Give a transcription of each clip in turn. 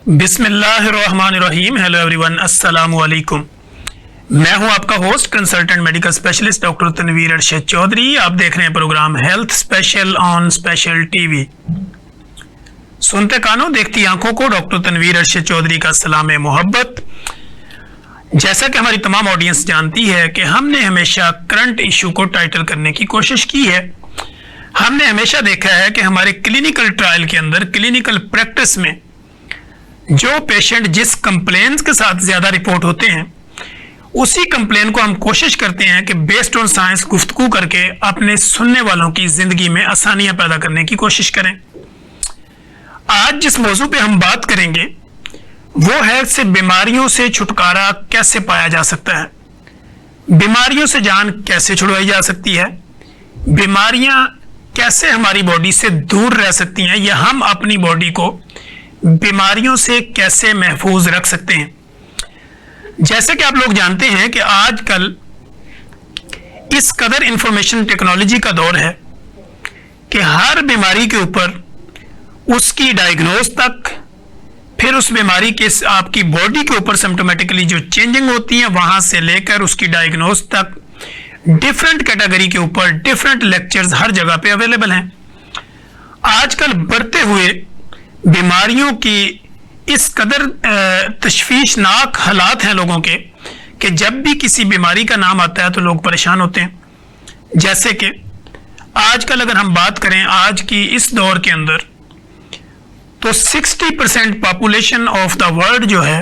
बिस्मिल्लाहिर्रहमानिर्रहीम। Hello everyone, अस्सलामु अलैकुम। मैं हूं आपका host consultant medical specialist doctor Tanveer Arshad Chaudhry. आप देख रहे हैं programme health special on special TV. सुनते कानों देखती आंखों को डॉक्टर तनवीर अरशद चौधरी का सलाम मोहब्बत। जैसा कि हमारी तमाम ऑडियंस जानती है कि हमने हमेशा करंट इशू को टाइटल करने की कोशिश की है। हमने हमेशा देखा है कि हमारे क्लिनिकल ट्रायल के अंदर, क्लिनिकल प्रैक्टिस में जो पेशेंट जिस कंप्लेंट्स के साथ ज्यादा रिपोर्ट होते हैं, उसी कंप्लेन को हम कोशिश करते हैं कि बेस्ड ऑन साइंस गुफ्तगू करके अपने सुनने वालों की जिंदगी में आसानियां पैदा करने की कोशिश करें। आज जिस मौजू पे हम बात करेंगे वो है कि बीमारियों से छुटकारा कैसे पाया जा सकता है, बीमारियों से जान कैसे छुड़वाई जा सकती है, बीमारियां कैसे हमारी बॉडी से दूर रह सकती हैं, या हम अपनी बॉडी को बीमारियों से कैसे महफूज रख सकते हैं। जैसे कि आप लोग जानते हैं कि आजकल इस कदर इंफॉर्मेशन टेक्नोलॉजी का दौर है कि हर बीमारी के ऊपर उसकी डायग्नोज तक, फिर उस बीमारी के आपकी बॉडी के ऊपर सिम्टोमेटिकली जो चेंजिंग होती है वहां से लेकर उसकी डायग्नोज तक डिफरेंट कैटेगरी के ऊपर डिफरेंट लेक्चर्स हर जगह पे अवेलेबल हैं। आजकल बढ़ते हुए बीमारियों की इस कदर तशवीशनाक हालात हैं लोगों के कि जब भी किसी बीमारी का नाम आता है तो लोग परेशान होते हैं। जैसे कि आजकल अगर हम बात करें आज की इस दौर के अंदर, तो 60% पॉपुलेशन ऑफ द वर्ल्ड जो है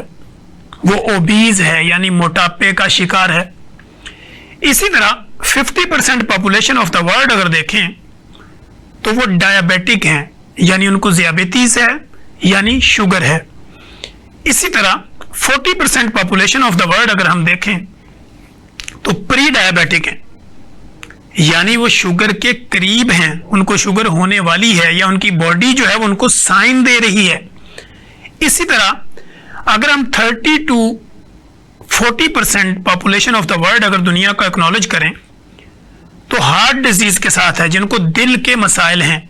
वो ओबीज है, यानी मोटापे का शिकार है। इसी तरह 50% पॉपुलेशन ऑफ द वर्ल्ड अगर देखें तो वो डायबिटिक हैं, यानी उनको ज़ियाबेतीस है, यानी शुगर है। इसी तरह 40% पॉपुलेशन ऑफ द वर्ल्ड अगर हम देखें तो प्री डायबिटिक हैं, यानी वो शुगर के करीब हैं, उनको शुगर होने वाली है या उनकी बॉडी जो है वो उनको साइन दे रही है। इसी तरह अगर हम 30 to 40% population of the world अगर दुनिया का एक्नॉलेज करें तो हार्ट डिजीज के साथ है, जिनको दिल के मसाइल हैं,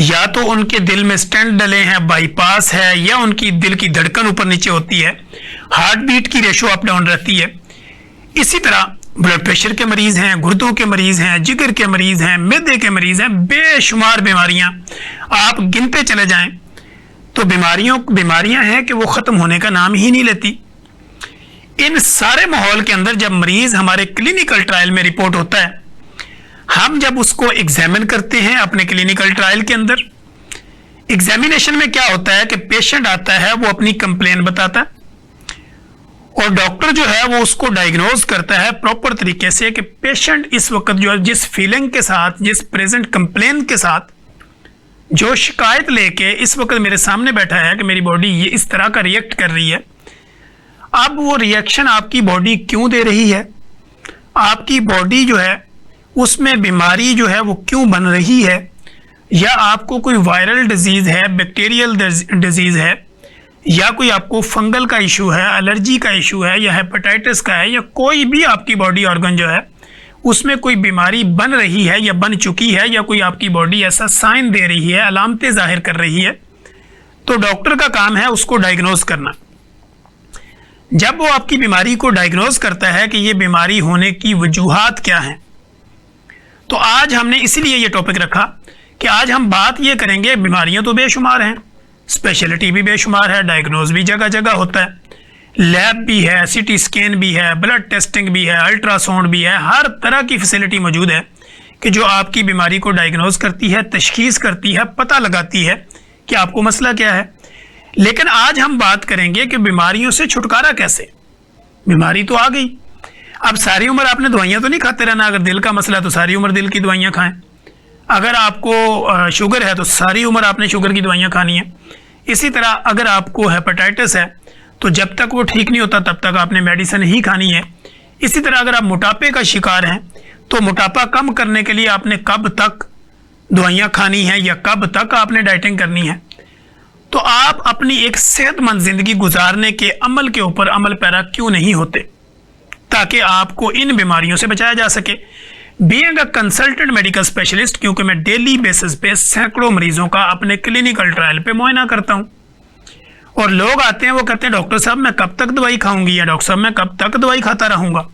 या तो उनके दिल में स्टेंट डले हैं, बाईपास है, या उनकी दिल की धड़कन ऊपर नीचे होती है, हार्ट बीट की रेशो अप डाउन रहती है। इसी तरह ब्लड प्रेशर के मरीज हैं, गुर्दों के मरीज हैं, जिगर के मरीज हैं, मैदे के मरीज हैं, बेशुमार बीमारियां आप गिनते चले जाएं तो बीमारियां हैं कि वो खत्म होने का नाम ही नहीं लेती। इन सारे माहौल के अंदर जब मरीज हमारे क्लिनिकल ट्रायल में रिपोर्ट होता है, हम जब उसको एग्जामिन करते हैं अपने क्लिनिकल ट्रायल के अंदर, एग्जामिनेशन में क्या होता है कि पेशेंट आता है, वो अपनी कंप्लेन बताता है और डॉक्टर जो है वो उसको डायग्नोज करता है प्रॉपर तरीके से कि पेशेंट इस वक्त जो है जिस फीलिंग के साथ, जिस प्रेजेंट कंप्लेन के साथ, जो शिकायत लेके इस वक्त मेरे सामने बैठा है कि मेरी बॉडी ये इस तरह का रिएक्ट कर रही है, अब वो रिएक्शन आपकी बॉडी क्यों दे रही है, आपकी बॉडी जो है उसमें बीमारी जो है वो क्यों बन रही है, या आपको कोई वायरल डिजीज है, बैक्टीरियल डिजीज है, या कोई आपको फंगल का इशू है, एलर्जी का इशू है, या हेपेटाइटिस का है, या कोई भी आपकी बॉडी ऑर्गन जो है उसमें कोई बीमारी बन रही है या बन चुकी है, या कोई आपकी बॉडी ऐसा साइन दे रही है, अलामतें जाहिर कर रही है, तो डॉक्टर का काम है उसको डायग्नोज करना। जब वो आपकी बीमारी को डायग्नोज करता है कि ये बीमारी होने की वजूहात क्या हैं, तो आज हमने इसीलिए ये टॉपिक रखा कि आज हम बात ये करेंगे, बीमारियां तो बेशुमार हैं, स्पेशलिटी भी बेशुमार है, डायग्नोज भी जगह जगह होता है, लैब भी है, सीटी स्कैन भी है, ब्लड टेस्टिंग भी है, अल्ट्रासाउंड भी है, हर तरह की फैसिलिटी मौजूद है कि जो आपकी बीमारी को डायग्नोज करती है, तशखीस करती है, पता लगाती है कि आपको मसला क्या है। लेकिन आज हम बात करेंगे कि बीमारियों से छुटकारा कैसे। बीमारी तो आ गई, अब सारी उम्र आपने दवाइयाँ तो नहीं खाते रहना। अगर दिल का मसला है तो सारी उम्र दिल की दवाइयाँ खाएं, अगर आपको शुगर है तो सारी उम्र आपने शुगर की दवाइयाँ खानी है। इसी तरह अगर आपको हेपेटाइटिस है तो जब तक वो ठीक नहीं होता तब तक आपने मेडिसिन ही खानी है। इसी तरह अगर आप मोटापे का शिकार हैं तो मोटापा कम करने के लिए आपने कब तक दवाइयाँ खानी है या कब तक आपने डाइटिंग करनी है। तो आप अपनी एक सेहतमंद जिंदगी गुजारने के अमल के ऊपर अमल पैरा क्यों नहीं होते, ताकि आपको इन बीमारियों से बचाया जा सके। Being a consultant medical specialist, क्योंकि मैं डेली बेसिस पे सैकड़ों मरीजों का अपने क्लिनिकल ट्रायल पे मुआयना करता हूँ और लोग आते हैं, वो कहते हैं डॉक्टर साहब मैं कब तक दवाई खाऊंगी, या डॉक्टर साहब मैं कब तक दवाई खाता रहूंगा।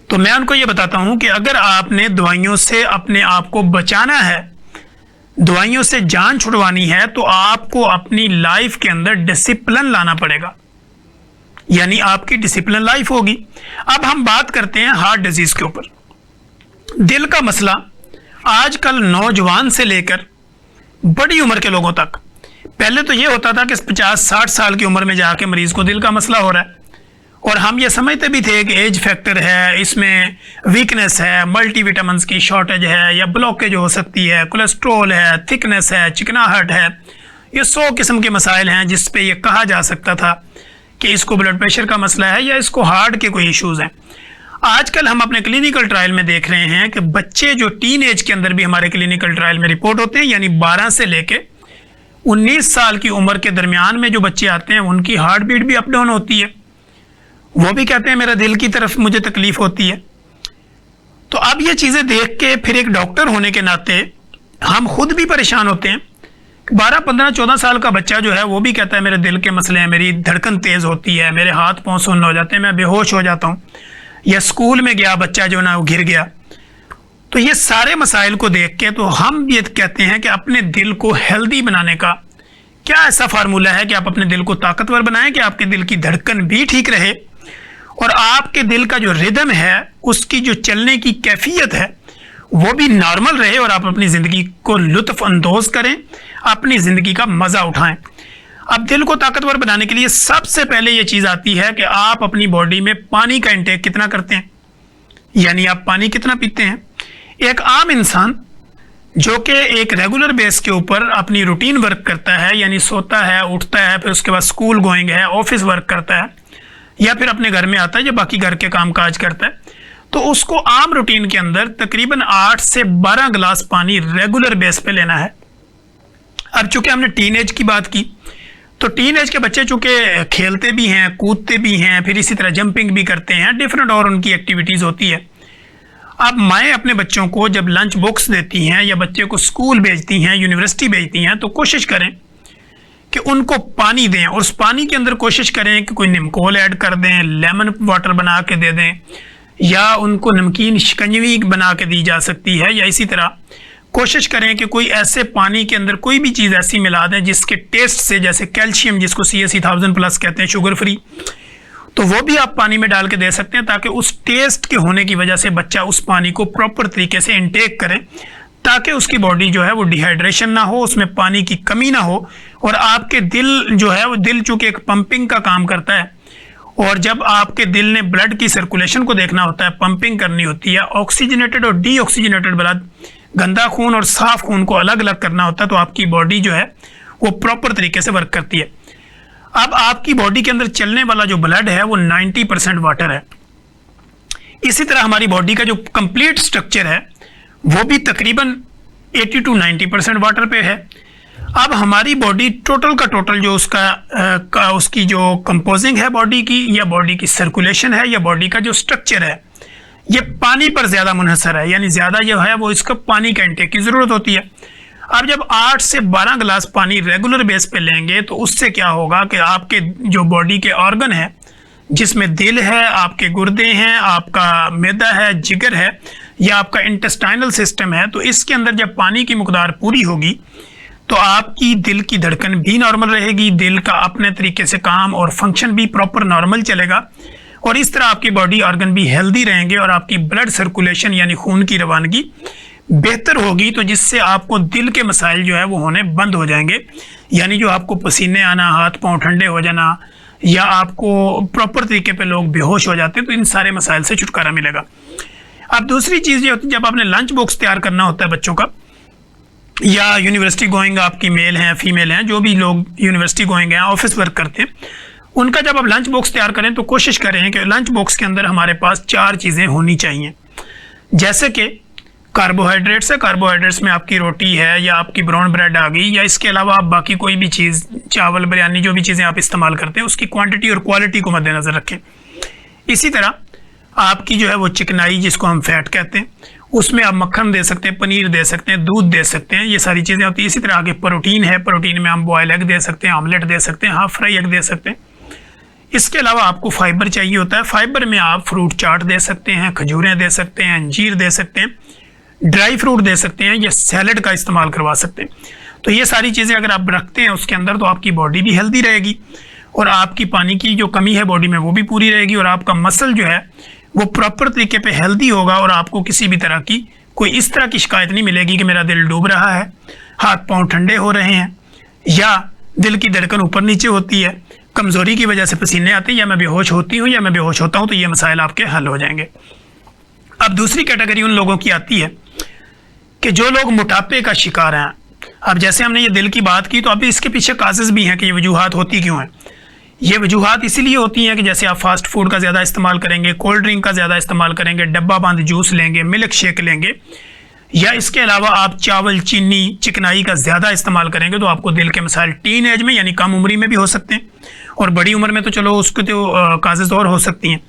तो मैं उनको ये बताता हूं कि अगर आपने दवाइयों से अपने आप को बचाना है, दवाइयों से जान छुड़वानी है, तो आपको अपनी लाइफ के अंदर डिसिप्लिन लाना पड़ेगा, यानी आपकी डिसिप्लिन लाइफ होगी। अब हम बात करते हैं हार्ट डिजीज के ऊपर। दिल का मसला आजकल नौजवान से लेकर बड़ी उम्र के लोगों तक, पहले तो ये होता था कि 50-60 साल की उम्र में जाके मरीज को दिल का मसला हो रहा है, और हम ये समझते भी थे कि एज फैक्टर है, इसमें वीकनेस है, मल्टीविटामिन्स की शॉर्टेज है, या ब्लॉकेज हो सकती है, कोलेस्ट्रॉल है, थिकनेस है, चिकनाहट है, ये 100 किस्म के मसाइल हैं जिस पे ये कहा जा सकता था कि इसको ब्लड प्रेशर का मसला है या इसको हार्ट के कोई इश्यूज़ हैं। आजकल हम अपने क्लिनिकल ट्रायल में देख रहे हैं कि बच्चे जो टीन एज के अंदर भी हमारे क्लिनिकल ट्रायल में रिपोर्ट होते हैं, यानी 12 से लेके 19 साल की उम्र के दरमियान में जो बच्चे आते हैं, उनकी हार्ट बीट भी अप डाउन होती है। वो भी कहते हैं मेरा दिल की तरफ मुझे तकलीफ होती है। तो अब ये चीज़ें देख के फिर एक डॉक्टर होने के नाते हम खुद भी परेशान होते हैं। 12, 15, 14 साल का बच्चा जो है वो भी कहता है मेरे दिल के मसले हैं, मेरी धड़कन तेज़ होती है, मेरे हाथ पाँव सुन्न हो जाते हैं, मैं बेहोश हो जाता हूँ, या स्कूल में गया बच्चा जो ना वो गिर गया। तो ये सारे मसाइल को देख के तो हम ये कहते हैं कि अपने दिल को हेल्दी बनाने का क्या ऐसा फार्मूला है कि आप अपने दिल को ताकतवर बनाएं कि आपके दिल की धड़कन भी ठीक रहे और आपके दिल का जो रिदम है, उसकी जो चलने की कैफियत है, वो भी नॉर्मल रहे और आप अपनी ज़िंदगी को लुत्फ़ अंदोज़ करें, अपनी ज़िंदगी का मज़ा उठाएं। अब दिल को ताकतवर बनाने के लिए सबसे पहले ये चीज़ आती है कि आप अपनी बॉडी में पानी का इंटेक कितना करते हैं, यानी आप पानी कितना पीते हैं। एक आम इंसान जो कि एक रेगुलर बेस के ऊपर अपनी रूटीन वर्क करता है, यानी सोता है, उठता है, फिर उसके बाद स्कूल गोइंग है, ऑफिस वर्क करता है, या फिर अपने घर में आता है या बाकी घर के काम काज करता है, तो उसको आम रूटीन के अंदर तकरीबन 8 से 12 गिलास पानी रेगुलर बेस पे लेना है। अब चूंकि हमने टीनेज की बात की, तो टीनेज के बच्चे चूंकि खेलते भी हैं, कूदते भी हैं, फिर इसी तरह जंपिंग भी करते हैं, डिफरेंट और उनकी एक्टिविटीज़ होती है। अब माएँ अपने बच्चों को जब लंच बॉक्स देती हैं या बच्चे को स्कूल भेजती हैं, यूनिवर्सिटी भेजती हैं, तो कोशिश करें कि उनको पानी दें, और उस पानी के अंदर कोशिश करें कि कोई निमकोल ऐड कर दें, लेमन वाटर बना के दे दें, या उनको नमकीन शिकंजवी बना के दी जा सकती है, या इसी तरह कोशिश करें कि कोई ऐसे पानी के अंदर कोई भी चीज़ ऐसी मिला दें जिसके टेस्ट से, जैसे कैल्शियम जिसको CSE 1000+ कहते हैं, शुगर फ्री, तो वो भी आप पानी में डाल के दे सकते हैं, ताकि उस टेस्ट के होने की वजह से बच्चा उस पानी को प्रॉपर तरीके से इंटेक करे, ताकि उसकी बॉडी जो है वो डिहाइड्रेशन ना हो, उसमें पानी की कमी ना हो। और आपके दिल जो है वो, दिल चूँकि एक पंपिंग का काम करता है, और जब आपके दिल ने ब्लड की सर्कुलेशन को देखना होता है, पंपिंग करनी होती है, ऑक्सीजनेटेड और डीऑक्सीजनेटेड ब्लड, गंदा खून और साफ खून को अलग अलग करना होता है, तो आपकी बॉडी जो है वो प्रॉपर तरीके से वर्क करती है। अब आपकी बॉडी के अंदर चलने वाला जो ब्लड है वो 90% वाटर है। इसी तरह हमारी बॉडी का जो कंप्लीट स्ट्रक्चर है वो भी तकरीबन 80 to 90% वाटर पे है। अब हमारी बॉडी टोटल का टोटल जो उसकी जो कंपोजिंग है बॉडी की, या बॉडी की सर्कुलेशन है, या बॉडी का जो स्ट्रक्चर है, ये पानी पर ज़्यादा मुनहसर है, यानी ज़्यादा जो है वो इसका पानी का इंटेक की ज़रूरत होती है। अब जब 8 से 12 गिलास पानी रेगुलर बेस पे लेंगे, तो उससे क्या होगा कि आपके जो बॉडी के ऑर्गन है, जिसमें दिल है, आपके गुर्दे हैं, आपका मैदा है, जिगर है, या आपका इंटेस्टाइनल सिस्टम है, तो इसके अंदर जब पानी की मकदार पूरी होगी तो आपकी दिल की धड़कन भी नॉर्मल रहेगी, दिल का अपने तरीके से काम और फंक्शन भी प्रॉपर नॉर्मल चलेगा, और इस तरह आपकी बॉडी ऑर्गन भी हेल्दी रहेंगे, और आपकी ब्लड सर्कुलेशन यानी खून की रवानगी बेहतर होगी, तो जिससे आपको दिल के मसाइल जो है वो होने बंद हो जाएंगे, यानी जो आपको पसीने आना, हाथ पांव ठंडे हो जाना, या आपको प्रॉपर तरीके पे लोग बेहोश हो जाते हैं, तो इन सारे मसाइल से छुटकारा मिलेगा। अब दूसरी चीज़ ये होती है, जब आपने लंच बॉक्स तैयार करना होता है बच्चों का, या यूनिवर्सिटी गोइंग आपकी मेल हैं, फीमेल हैं, जो भी लोग यूनिवर्सिटी गोइंग हैं, ऑफिस वर्क करते हैं, उनका जब आप लंच बॉक्स तैयार करें तो कोशिश करें कि लंच बॉक्स के अंदर हमारे पास 4 चीज़ें होनी चाहिए। जैसे कि कार्बोहाइड्रेट्स है, कार्बोहाइड्रेट्स में आपकी रोटी है, या आपकी ब्राउन ब्रेड आ गई, या इसके अलावा आप बाकी कोई भी चीज़, चावल, बिरयानी, जो भी चीज़ें आप इस्तेमाल करते हैं, उसकी क्वांटिटी और क्वालिटी को मद्देनज़र रखें। इसी तरह आपकी जो है वो चिकनाई, जिसको हम फैट कहते हैं, उसमें आप मक्खन दे सकते हैं, पनीर दे सकते हैं, दूध दे सकते हैं, ये सारी चीज़ें होती हैं। इसी तरह आगे प्रोटीन है, प्रोटीन में हम बॉयल एग दे सकते हैं, ऑमलेट दे सकते हैं, हाफ फ्राई एग दे सकते हैं। इसके अलावा आपको फाइबर चाहिए होता है। फाइबर में आप फ्रूट चाट दे सकते हैं, खजूरें दे सकते हैं, अंजीर दे सकते हैं, ड्राई फ्रूट दे सकते हैं, या सैलड का इस्तेमाल करवा सकते हैं। तो ये सारी चीज़ें अगर आप रखते हैं उसके अंदर तो आपकी बॉडी भी हेल्दी रहेगी और आपकी पानी की जो कमी है बॉडी में वो भी पूरी रहेगी और आपका मसल जो है वो प्रॉपर तरीके पे हेल्दी होगा और आपको किसी भी तरह की कोई इस तरह की शिकायत नहीं मिलेगी कि मेरा दिल डूब रहा है, हाथ पांव ठंडे हो रहे हैं, या दिल की धड़कन ऊपर नीचे होती है, कमज़ोरी की वजह से पसीने आते हैं, या मैं बेहोश होती हूँ या मैं बेहोश होता हूँ। तो ये मसाइल आपके हल हो जाएंगे। अब दूसरी कैटेगरी उन लोगों की आती है कि जो लोग मोटापे का शिकार हैं। अब जैसे हमने ये दिल की बात की, तो अभी इसके पीछे काजेज़ भी हैं कि ये वजूहात होती क्यों हैं। ये वजूहात इसीलिए होती हैं कि जैसे आप फास्ट फूड का ज़्यादा इस्तेमाल करेंगे, कोल्ड ड्रिंक का ज़्यादा इस्तेमाल करेंगे, डब्बा बंद जूस लेंगे, मिल्क शेक लेंगे, या इसके अलावा आप चावल, चीनी, चिकनाई का ज़्यादा इस्तेमाल करेंगे, तो आपको दिल के मसाइल टीन एज में यानी कम उम्री में भी हो सकते हैं। और बड़ी उम्र में तो चलो उसको तो काजेज़ और हो सकती हैं,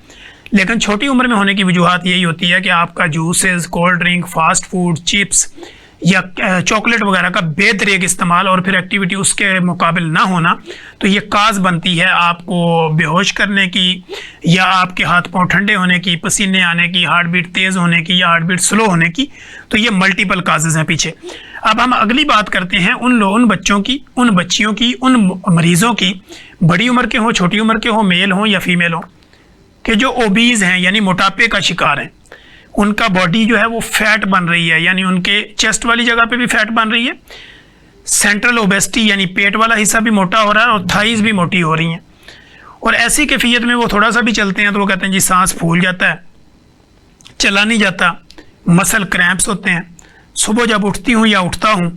लेकिन छोटी उम्र में होने की वजूहात यही होती है कि आपका juices, cold drink, fast food, chips या चॉकलेट वगैरह का बेतरीक इस्तेमाल और फिर एक्टिविटी उसके मुकाबिल ना होना, तो ये काज बनती है आपको बेहोश करने की, या आपके हाथ पांव ठंडे होने की, पसीने आने की, हार्ट बीट तेज़ होने की या हार्ट बीट स्लो होने की। तो ये मल्टीपल काजेज़ हैं पीछे। अब हम अगली बात करते हैं उन बच्चों की, उन बच्चियों की, उन मरीज़ों की, बड़ी उम्र के हों, छोटी उम्र के हों, मेल हों या फीमेल हों, कि जो ओबीज़ हैं यानी मोटापे का शिकार हैं। उनका बॉडी जो है वो फैट बन रही है, यानी उनके चेस्ट वाली जगह पे भी फैट बन रही है, सेंट्रल ओबेसिटी यानी पेट वाला हिस्सा भी मोटा हो रहा है और थाइज भी मोटी हो रही हैं। और ऐसी कैफियत में वो थोड़ा सा भी चलते हैं तो वो कहते हैं जी सांस फूल जाता है, चला नहीं जाता, मसल क्रैम्प्स होते हैं, सुबह जब उठती हूँ या उठता हूँ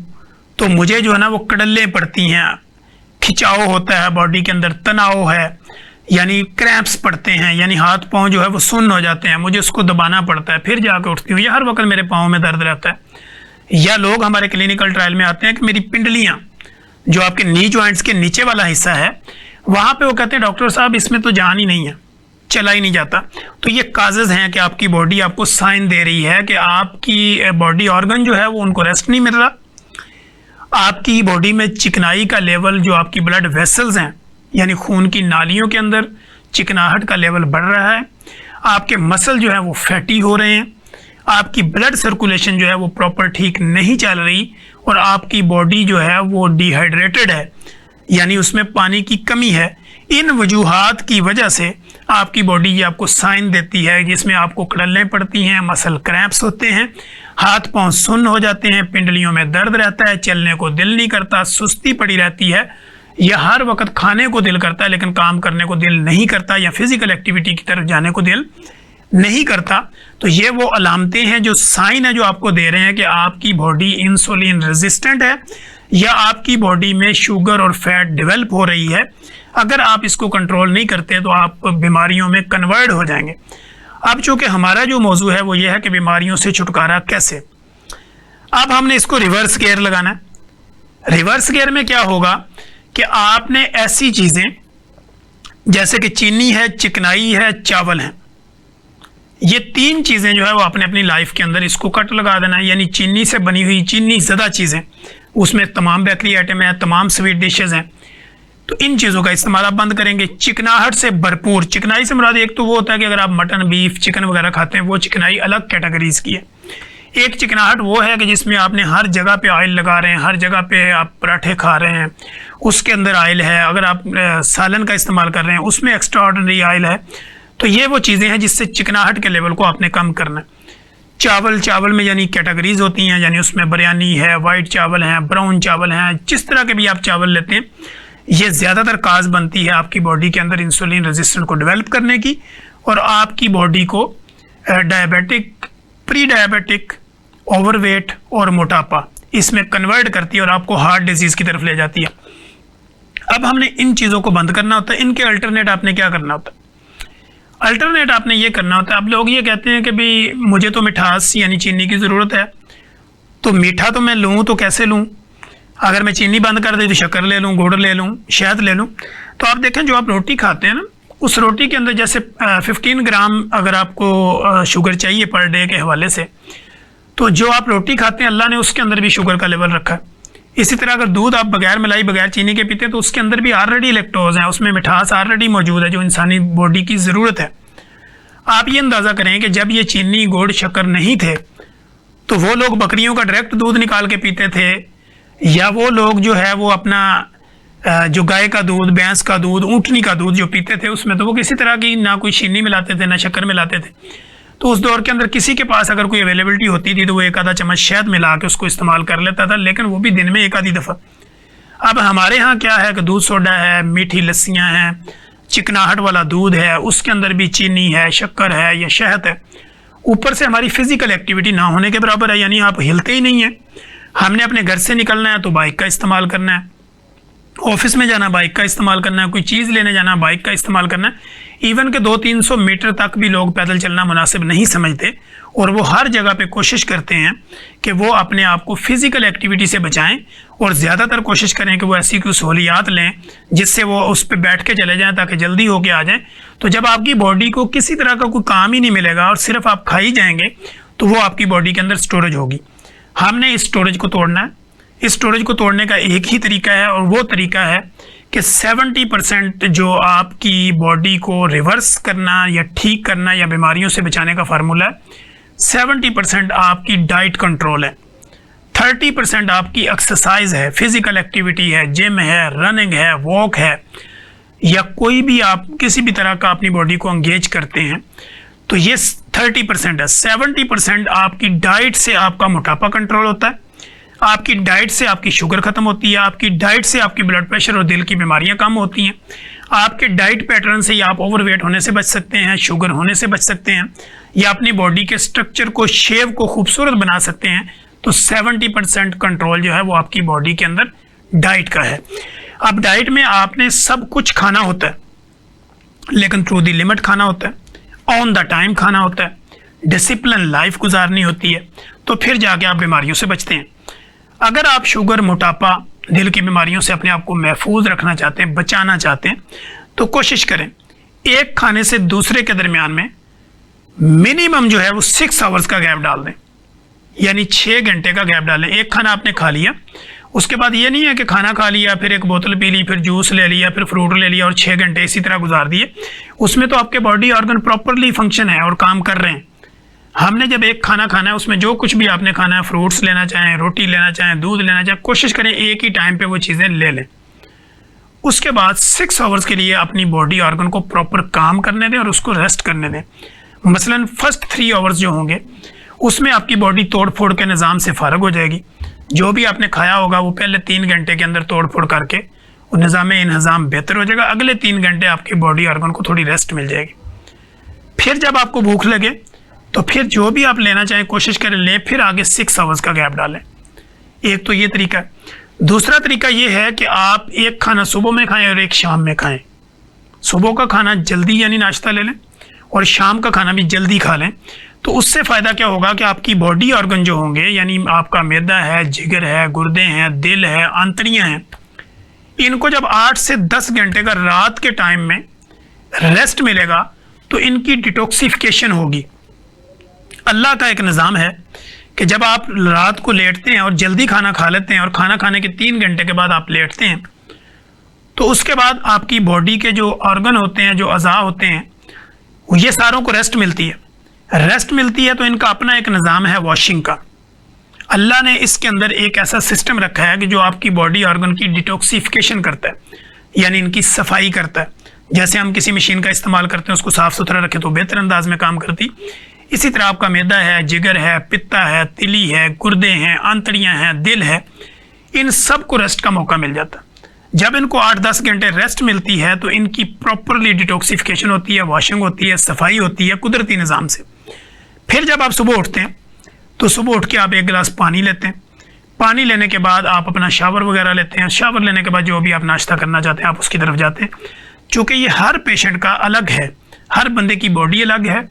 तो मुझे जो है ना वो कड़ल्लें पड़ती हैं, खिंचाव होता है बॉडी के अंदर, तनाव है, यानी क्रैम्प्स पड़ते हैं, यानी हाथ पांव जो है वो सुन्न हो जाते हैं, मुझे उसको दबाना पड़ता है, फिर जाकर उठती हूँ, या हर वक्त मेरे पाँव में दर्द रहता है। या लोग हमारे क्लिनिकल ट्रायल में आते हैं कि मेरी पिंडलियाँ जो आपके नी जॉइंट्स के नीचे वाला हिस्सा है वहाँ पे वो कहते हैं डॉक्टर साहब इसमें तो जान ही नहीं है, चला ही नहीं जाता। तो ये काजेज़ हैं कि आपकी बॉडी आपको साइन दे रही है कि आपकी बॉडी ऑर्गन जो है वो उनको रेस्ट नहीं मिल रहा, आपकी बॉडी में चिकनाई का लेवल, जो आपकी ब्लड वेसल्स हैं यानी खून की नालियों के अंदर चिकनाहट का लेवल बढ़ रहा है, आपके मसल जो है वो फैटी हो रहे हैं, आपकी ब्लड सर्कुलेशन जो है वो प्रॉपर ठीक नहीं चल रही, और आपकी बॉडी जो है वो डिहाइड्रेटेड है यानी उसमें पानी की कमी है। इन वजूहात की वजह से आपकी बॉडी ये आपको साइन देती है जिसमें आपको कड़ल्लें पड़ती हैं, मसल क्रैम्प्स होते हैं, हाथ पांव सुन्न हो जाते हैं, पिंडलियों में दर्द रहता है, चलने को दिल नहीं करता, सुस्ती पड़ी रहती है, या हर वक्त खाने को दिल करता है लेकिन काम करने को दिल नहीं करता, या फिजिकल एक्टिविटी की तरफ जाने को दिल नहीं करता। तो ये वो अलामतें हैं, जो साइन है जो आपको दे रहे हैं कि आपकी बॉडी इंसुलिन रेजिस्टेंट है या आपकी बॉडी में शुगर और फैट डेवलप हो रही है। अगर आप इसको कंट्रोल नहीं करते तो आप बीमारियों में कन्वर्ट हो जाएंगे। अब चूँकि हमारा जो मौजू है वो ये है कि बीमारियों से छुटकारा कैसे। अब हमने इसको रिवर्स गियर लगाना है। रिवर्स गियर में क्या होगा कि आपने ऐसी चीज़ें जैसे कि चीनी है, चिकनाई है, चावल है, ये तीन चीज़ें जो है वो आपने अपनी लाइफ के अंदर इसको कट लगा देना है। यानी चीनी से बनी हुई, चीनी ज़्यादा चीज़ें, उसमें तमाम बेकरी आइटम है, तमाम स्वीट डिशेज़ हैं, तो इन चीज़ों का इस्तेमाल आप बंद करेंगे। चिकनाहट से भरपूर, चिकनाई से मुराद एक तो वो होता है कि अगर आप मटन, बीफ, चिकन वगैरह खाते हैं वो चिकनाई अलग कैटेगरीज की है। एक चिकनाहट वो है कि जिसमें आपने हर जगह पे ऑयल लगा रहे हैं, हर जगह पे आप पराठे खा रहे हैं उसके अंदर ऑयल है, अगर आप सालन का इस्तेमाल कर रहे हैं उसमें एक्स्ट्रा ऑर्डिनरी ऑयल है। तो ये वो चीज़ें हैं जिससे चिकनाहट के लेवल को आपने कम करना है। चावल में यानी कैटेगरीज होती हैं, यानी उसमें बिरयानी है, वाइट चावल हैं, ब्राउन चावल हैं, जिस तरह के भी आप चावल लेते हैं, ये ज़्यादातर काज बनती है आपकी बॉडी के अंदर इंसुलिन रेजिस्टेंस को डेवलप करने की और आपकी बॉडी को डायबिटिक, प्री डायबिटिक, ओवरवेट और मोटापा इसमें कन्वर्ट करती है और आपको हार्ट डिजीज़ की तरफ ले जाती है। अब हमने इन चीज़ों को बंद करना होता है। इनके अल्टरनेट आपने क्या करना होता है? अल्टरनेट आपने ये करना होता है, अब लोग ये कहते हैं कि भाई मुझे तो मिठास यानी चीनी की ज़रूरत है, तो मीठा तो मैं लूँ तो कैसे लूँ? अगर मैं चीनी बंद कर दे तो शक्कर ले लूँ, गुड़ ले लूँ, शहद ले लूँ। तो आप देखें जो आप रोटी खाते हैं ना, उस रोटी के अंदर जैसे 15 ग्राम अगर आपको शुगर चाहिए पर डे के हवाले से, तो जो आप रोटी खाते हैं अल्लाह ने उसके अंदर भी शुगर का लेवल रखा है। इसी तरह अगर दूध आप बगैर मलाई बगैर चीनी के पीते हैं तो उसके अंदर भी ऑलरेडी लैक्टोज है, उसमें मिठास ऑलरेडी मौजूद है जो इंसानी बॉडी की ज़रूरत है। आप ये अंदाज़ा करें कि जब ये चीनी गुड़ शक्कर नहीं थे तो वो लोग बकरियों का डायरेक्ट दूध निकाल के पीते थे, या वो लोग जो है वो अपना जो गाय का दूध, भैंस का दूध, ऊँटनी का दूध जो पीते थे उसमें तो वो किसी तरह की ना कोई चीनी मिलाते थे ना शक्कर मिलाते थे। तो उस दौर के अंदर किसी के पास अगर कोई अवेलेबिलिटी होती थी तो वो एक आधा चम्मच शहद मिला के उसको इस्तेमाल कर लेता था, लेकिन वो भी दिन में एक आधी दफ़ा। अब हमारे यहाँ क्या है कि दूध सोडा है, मीठी लस्सियाँ हैं, चिकनाहट वाला दूध है, उसके अंदर भी चीनी है, शक्कर है या शहद है। ऊपर से हमारी फिजिकल एक्टिविटी ना होने के बराबर है, यानी आप हिलते ही नहीं हैं। हमने अपने घर से निकलना है तो बाइक का इस्तेमाल करना है, ऑफिस में जाना बाइक का इस्तेमाल करना है, कोई चीज़ लेने जाना बाइक का इस्तेमाल करना है। इवन के 200-300 मीटर तक भी लोग पैदल चलना मुनासिब नहीं समझते और वो हर जगह पे कोशिश करते हैं कि वो अपने आप को फिज़िकल एक्टिविटी से बचाएं और ज़्यादातर कोशिश करें कि वो ऐसी कोई सहूलियात लें जिससे वो उस पर बैठ के चले जाएं ताकि जल्दी होके आ जाएं। तो जब आपकी बॉडी को किसी तरह का कोई काम ही नहीं मिलेगा और सिर्फ आप खा ही जाएंगे तो वो आपकी बॉडी के अंदर स्टोरेज होगी। हमने इस स्टोरेज को तोड़ना है। इस स्टोरेज को तोड़ने का एक ही तरीका है और वो तरीका है कि 70% जो आपकी बॉडी को रिवर्स करना या ठीक करना या बीमारियों से बचाने का फार्मूला है, 70% आपकी डाइट कंट्रोल है, 30% आपकी एक्सरसाइज है, फिजिकल एक्टिविटी है, जिम है, रनिंग है, वॉक है, या कोई भी आप किसी भी तरह का अपनी बॉडी को एंगेज करते हैं तो ये 30% है। 70% आपकी डाइट से आपका मोटापा कंट्रोल होता है, आपकी डाइट से आपकी शुगर खत्म होती है, आपकी डाइट से आपकी ब्लड प्रेशर और दिल की बीमारियां कम होती हैं, आपके डाइट पैटर्न से या आप ओवरवेट होने से बच सकते हैं, शुगर होने से बच सकते हैं, या अपनी बॉडी के स्ट्रक्चर को, शेप को खूबसूरत बना सकते हैं। तो 70% कंट्रोल जो है वो आपकी बॉडी के अंदर डाइट का है। अब डाइट में आपने सब कुछ खाना होता है लेकिन थ्रू द लिमिट खाना होता है, ऑन द टाइम खाना होता है, डिसिप्लिन लाइफ गुजारनी होती है, तो फिर जाके आप बीमारियों से बचते हैं। अगर आप शुगर, मोटापा, दिल की बीमारियों से अपने आप को महफूज रखना चाहते हैं, बचाना चाहते हैं, तो कोशिश करें एक खाने से दूसरे के दरमियान में मिनिमम जो है वो 6 आवर्स का गैप डाल दें, यानी 6 घंटे का गैप डालें। एक खाना आपने खा लिया, उसके बाद ये नहीं है कि खाना खा लिया फिर एक बोतल पी ली, फिर जूस ले लिया, फिर फ्रूट ले लिया और 6 घंटे इसी तरह गुजार दिए। उसमें तो आपके बॉडी ऑर्गन प्रॉपरली फंक्शन है और काम कर रहे हैं। हमने जब एक खाना खाना है उसमें जो कुछ भी आपने खाना है, फ्रूट्स लेना चाहें, रोटी लेना चाहें, दूध लेना चाहें, कोशिश करें एक ही टाइम पे वो चीज़ें ले लें। उसके बाद 6 आवर्स के लिए अपनी बॉडी ऑर्गन को प्रॉपर काम करने दें और उसको रेस्ट करने दें। मसलन फर्स्ट 3 आवर्स जो होंगे उसमें आपकी बॉडी तोड़ फोड़ के निज़ाम से फारग हो जाएगी। जो भी आपने खाया होगा वो पहले 3 घंटे के अंदर तोड़ फोड़ करके वो निज़ाम इंतज़ाम बेहतर हो जाएगा। अगले 3 घंटे आपकी बॉडी ऑर्गन को थोड़ी रेस्ट मिल जाएगी। फिर जब आपको भूख लगे तो फिर जो भी आप लेना चाहें कोशिश करें लें, फिर आगे 6 आवर्स का गैप डालें। एक तो ये तरीका है। दूसरा तरीका ये है कि आप एक खाना सुबह में खाएं और एक शाम में खाएं। सुबह का खाना जल्दी यानी नाश्ता ले लें और शाम का खाना भी जल्दी खा लें। तो उससे फ़ायदा क्या होगा कि आपकी बॉडी ऑर्गन जो होंगे, यानी आपका मैदा है, जिगर है, गुर्दे हैं, दिल है, आंतड़ियाँ हैं, इनको जब 8 से 10 घंटे का रात के टाइम में रेस्ट मिलेगा तो इनकी डिटॉक्सिफिकेशन होगी। अल्लाह का एक निज़ाम है कि जब आप रात को लेटते हैं और जल्दी खाना खा लेते हैं और खाना खाने के 3 घंटे के बाद आप लेटते हैं तो उसके बाद आपकी बॉडी के जो ऑर्गन होते हैं, जो अज़ा होते हैं, ये सारों को रेस्ट मिलती है। रेस्ट मिलती है तो इनका अपना एक निज़ाम है वॉशिंग का। अल्लाह ने इसके अंदर एक ऐसा सिस्टम रखा है कि जो आपकी बॉडी ऑर्गन की डिटॉक्सिफिकेशन करता है, यानी इनकी सफाई करता है। जैसे हम किसी मशीन का इस्तेमाल करते हैं, उसको साफ़ सुथरा रखें तो बेहतर अंदाज में काम करती, इसी तरह आपका मैदा है, जिगर है, पित्ता है, तिली है, गुर्दे हैं, आंतड़ियाँ हैं, दिल है, इन सब को रेस्ट का मौका मिल जाता है। जब इनको 8-10 घंटे रेस्ट मिलती है तो इनकी प्रॉपरली डिटॉक्सिफिकेशन होती है, वॉशिंग होती है, सफाई होती है कुदरती निज़ाम से। फिर जब आप सुबह उठते हैं तो सुबह उठ के आप 1 गिलास पानी लेते हैं। पानी लेने के बाद आप अपना शावर वगैरह लेते हैं। शावर लेने के बाद जो भी आप नाश्ता करना चाहते हैं आप उसकी तरफ जाते हैं। चूँकि ये हर पेशेंट का अलग है, हर बंदे की बॉडी अलग है,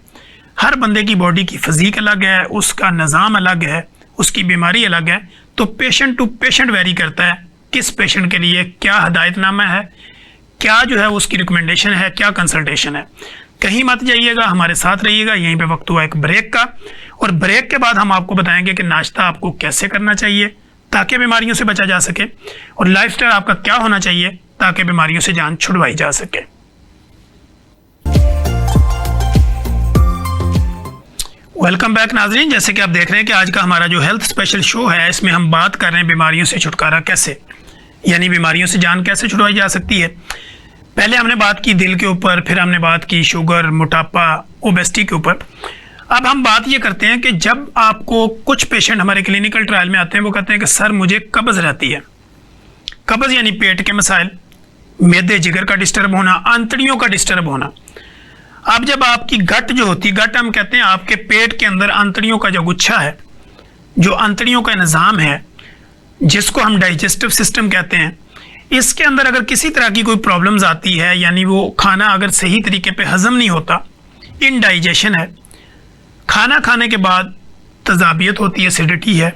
हर बंदे की बॉडी की फिज़ीक अलग है, उसका निज़ाम अलग है, उसकी बीमारी अलग है, तो पेशेंट टू पेशेंट वेरी करता है किस पेशेंट के लिए क्या हदायतनामा है, क्या जो है उसकी रिकमेंडेशन है, क्या कंसल्टेशन है। कहीं मत जाइएगा, हमारे साथ रहिएगा। यहीं पे वक्त हुआ एक ब्रेक का और ब्रेक के बाद हम आपको बताएंगे कि नाश्ता आपको कैसे करना चाहिए ताकि बीमारियों से बचा जा सके, और लाइफस्टाइल आपका क्या होना चाहिए ताकि बीमारियों से जान छुड़वाई जा सके। वेलकम बैक नाजरीन, जैसे कि आप देख रहे हैं कि आज का हमारा जो हेल्थ स्पेशल शो है, इसमें हम बात कर रहे हैं बीमारियों से छुटकारा कैसे, यानी बीमारियों से जान कैसे छुड़वाई जा सकती है। पहले हमने बात की दिल के ऊपर, फिर हमने बात की शुगर, मोटापा, ओबेसिटी के ऊपर। अब हम बात ये करते हैं कि जब आपको कुछ पेशेंट हमारे क्लिनिकल ट्रायल में आते हैं, वो कहते हैं कि सर मुझे कब्ज़ रहती है। कब्ज़ यानी पेट के मसाइल, मैदे जिगर का डिस्टर्ब होना, आंतड़ियों का डिस्टर्ब होना। अब जब आपकी गट जो होती है, गट हम कहते हैं आपके पेट के अंदर आंतड़ियों का जो गुच्छा है, जो आंतड़ियों का निज़ाम है, जिसको हम डाइजेस्टिव सिस्टम कहते हैं, इसके अंदर अगर किसी तरह की कोई प्रॉब्लम्स आती है, यानी वो खाना अगर सही तरीके पे हजम नहीं होता, इनडाइजेशन है, खाना खाने के बाद तजाबियत होती है, एसिडिटी है,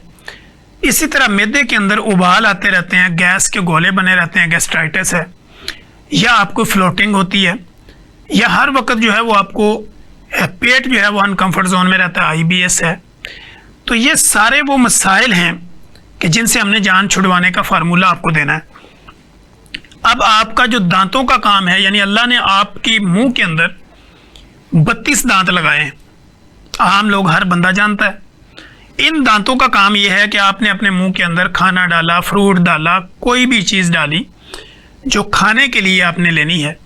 इसी तरह मैदे के अंदर उबाल आते रहते हैं, गैस के गोले बने रहते हैं, गैस्ट्राइटिस है, या आपको फ्लोटिंग होती है, या हर वक्त जो है वो आपको पेट जो है वो अनकम्फर्ट जोन में रहता है, IBS है। तो ये सारे वो मसाइल हैं कि जिनसे हमने जान छुड़वाने का फार्मूला आपको देना है। अब आपका जो दांतों का काम है, यानी अल्लाह ने आपके मुंह के अंदर 32 दांत लगाए हैं, आम लोग हर बंदा जानता है। इन दांतों का काम यह है कि आपने अपने मुंह के अंदर खाना डाला, फ्रूट डाला, कोई भी चीज़ डाली जो खाने के लिए आपने लेनी है।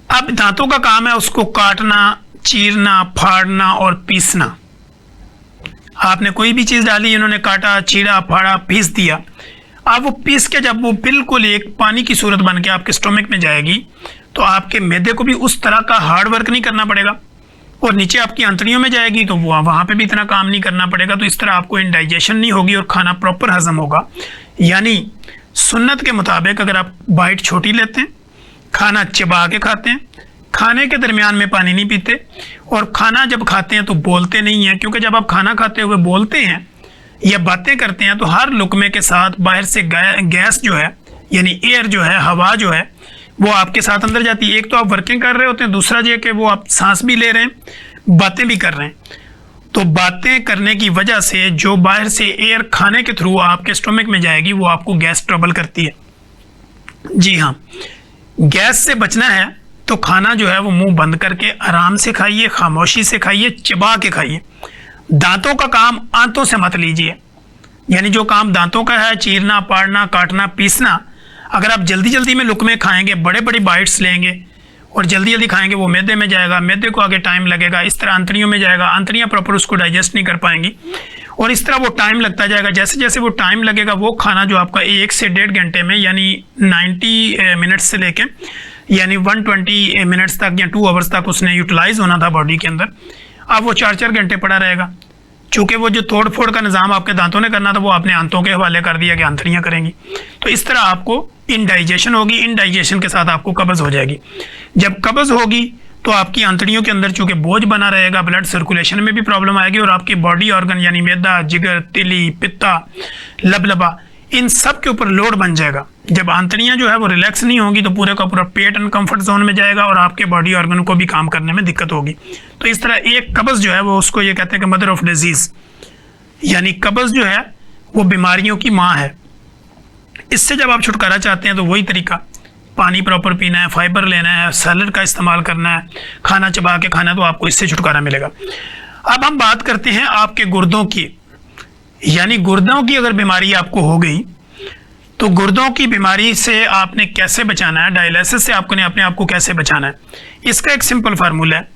अब दांतों का काम है उसको काटना, चीरना, फाड़ना और पीसना। आपने कोई भी चीज़ डाली, इन्होंने काटा, चीरा, फाड़ा, पीस दिया। अब वो पीस के जब वो बिल्कुल एक पानी की सूरत बन के आपके स्टोमक में जाएगी, तो आपके मैदे को भी उस तरह का हार्ड वर्क नहीं करना पड़ेगा, और नीचे आपकी आंतड़ियों में जाएगी तो वो वहाँ पे भी इतना काम नहीं करना पड़ेगा। तो इस तरह आपको इंडाइजेशन नहीं होगी और खाना प्रॉपर हजम होगा। यानी सुन्नत के मुताबिक अगर आप बाइट छोटी लेते हैं, खाना चबा के खाते हैं, खाने के दरमियान में पानी नहीं पीते, और खाना जब खाते हैं तो बोलते नहीं हैं, क्योंकि जब आप खाना खाते हुए बोलते हैं या बातें करते हैं तो हर लुकमे के साथ बाहर से गैस जो है, यानी एयर जो है, हवा जो है, वो आपके साथ अंदर जाती है। एक तो आप वर्किंग कर रहे होते हैं, दूसरा ये कि वो आप सांस भी ले रहे हैं, बातें भी कर रहे हैं। तो बातें करने की वजह से जो बाहर से एयर खाने के थ्रू आपके स्टोमक में जाएगी, वो आपको गैस ट्रबल करती है। जी हाँ, गैस से बचना है तो खाना जो है वो मुंह बंद करके आराम से खाइए, खामोशी से खाइए, चबा के खाइए। दांतों का काम आंतों से मत लीजिए, यानी जो काम दांतों का है, चीरना, पाड़ना, काटना, पीसना, अगर आप जल्दी जल्दी में लुकमे खाएंगे, बड़े बड़े बाइट्स लेंगे और जल्दी जल्दी खाएंगे, वो मैदे में जाएगा, मैदे को आगे टाइम लगेगा, इस तरह आंतड़ियों में जाएगा, आंतड़ियाँ प्रॉपर उसको डाइजेस्ट नहीं कर पाएंगी, और इस तरह वो टाइम लगता जाएगा। जैसे जैसे वो टाइम लगेगा, वो खाना जो आपका 1 से 1.5 घंटे में, यानी 90 मिनट्स से लेके यानी 120 मिनट्स तक या 2 आवर्स तक उसने यूटिलाइज होना था बॉडी के अंदर, अब वो 4-4 घंटे पड़ा रहेगा। चूँकि वो जो तोड़ फोड़ का निज़ाम आपके दांतों ने करना था, वो आपने आंतों के हवाले कर दिया कि आंतड़ियाँ करेंगी। तो इस तरह आपको इनडाइजेशन होगी, इनडाइजेशन के साथ आपको कब्ज़ हो जाएगी। जब कब्ज़ होगी तो आपकी आंतड़ियों के अंदर चूँकि बोझ बना रहेगा, ब्लड सर्कुलेशन में भी प्रॉब्लम आएगी, और आपकी बॉडी ऑर्गन यानी मैदा, जिगर, तिली, पित्ता, लबलबा, इन सब के ऊपर लोड बन जाएगा। जब आंतड़ियाँ जो है वो रिलैक्स नहीं होंगी तो पूरे का पूरा पेट अनकम्फर्ट जोन में जाएगा और आपके बॉडी ऑर्गन को भी काम करने में दिक्कत होगी। तो इस तरह एक कब्ज़ जो है वो, उसको ये कहते हैं कि मदर ऑफ डिजीज़, यानी कब्ज़ जो है वो बीमारियों की माँ है। इससे जब आप छुटकारा चाहते हैं तो वही तरीका, पानी प्रॉपर पीना है, फाइबर लेना है, सैलड का इस्तेमाल करना है, खाना चबा के खाना, तो आपको इससे छुटकारा मिलेगा। अब हम बात करते हैं आपके गुर्दों की, यानी गुर्दों की अगर बीमारी आपको हो गई तो गुर्दों की बीमारी से आपने कैसे बचाना है, डायलिसिस से आपने अपने आप को कैसे बचाना है। इसका एक सिंपल फार्मूला है,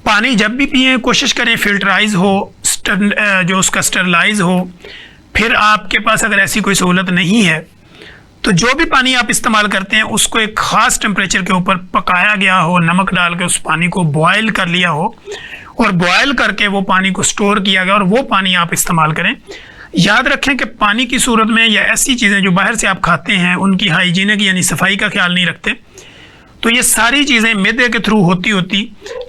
पानी जब भी पिए कोशिश करें फिल्टराइज हो, जो उसका स्टरलाइज हो। फिर आपके पास अगर ऐसी कोई सहूलत नहीं है तो जो भी पानी आप इस्तेमाल करते हैं उसको एक ख़ास टेम्परेचर के ऊपर पकाया गया हो, नमक डाल के उस पानी को बॉयल कर लिया हो, और बॉयल करके वो पानी को स्टोर किया गया, और वो पानी आप इस्तेमाल करें। याद रखें कि पानी की सूरत में या ऐसी चीज़ें जो बाहर से आप खाते हैं उनकी हाइजीनिक यानी सफाई का ख्याल नहीं रखते, तो ये सारी चीज़ें मैदे के थ्रू होती